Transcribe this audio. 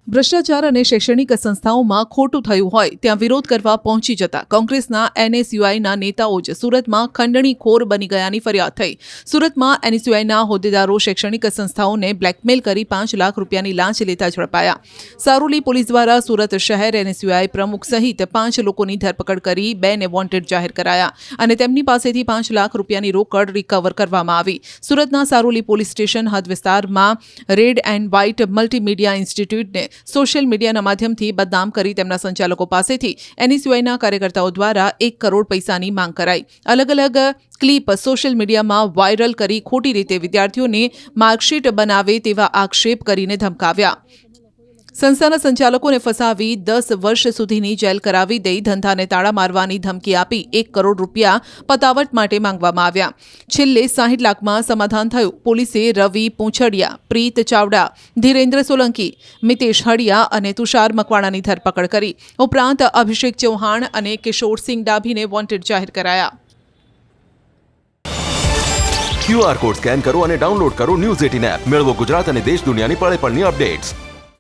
ભ્રષ્ટાચાર અને શૈક્ષણિક સંસ્થાઓમાં ખોટું થયું હોય ત્યાં વિરોધ કરવા પહોંચી જતા કોંગ્રેસના NSUIના નેતાઓ જ સુરતમાં ખંડણીખોર બની ગયાની ફરિયાદ થઈ। સુરતમાં NSUIના હોદ્દેદારો શૈક્ષણિક સંસ્થાઓને બ્લેકમેલ કરી 5 લાખ રૂપિયાની લાંચ લેતા ઝડપાયા। સારોલી પોલીસ દ્વારા સુરત શહેર NSUI પ્રમુખ સહિત 5 લોકોની ધરપકડ કરી 2ને વોન્ટેડ જાહેર કરાયા અને તેમની પાસેથી 5 લાખ રૂપિયાની રોકડ રિકવર કરવામાં આવી। સુરતના સારોલી પોલીસ સ્ટેશન હદ વિસ્તારમાં રેડ એન્ડ વ્હાઇટ મલ્ટીમીડિયા ઇન્સ્ટિટ્યૂટને સોશિયલ મીડિયાના માધ્યમથી બદનામ કરી તેમના સંચાલકો પાસેથી NSUIના કાર્યકર્તાઓ દ્વારા 1 કરોડ પૈસાની માંગ કરાઈ। અલગ અલગ ક્લિપ સોશિયલ મીડિયામાં વાયરલ કરી ખોટી રીતે વિદ્યાર્થીઓને માર્કશીટ બનાવે તેવા આક્ષેપ કરીને ધમકાવ્યા। સંસ્થાના સંચાલકોને ફસાવી 10 વર્ષ સુધીની જેલ કરાવી દઈ ધંધાને તાળા મારવાની ધમકી આપી 1 કરોડ રૂપિયા પતાવટ માટે માંગવામાં આવ્યા। છેલ્લે 60 લાખમાં સમાધાન થયું। પોલીસે રવિ પૂંછડિયા, પ્રીત ચાવડા, ધીરેન્દ્ર સોલંકી, મિતેશ હડિયા અને તુષાર મકવાણાની ધરપકડ કરી। ઉપરાંત અભિષેક ચૌહાણ અને કિશોરસિંહ ડાભીને વોન્ટેડ જાહેર કરાયા। QR કોડ સ્કેન કરો અને ડાઉનલોડ કરો ન્યૂઝ 18 એપ। મેળવો ગુજરાત અને દેશ દુનિયાની પળે પળની અપડેટ્સ।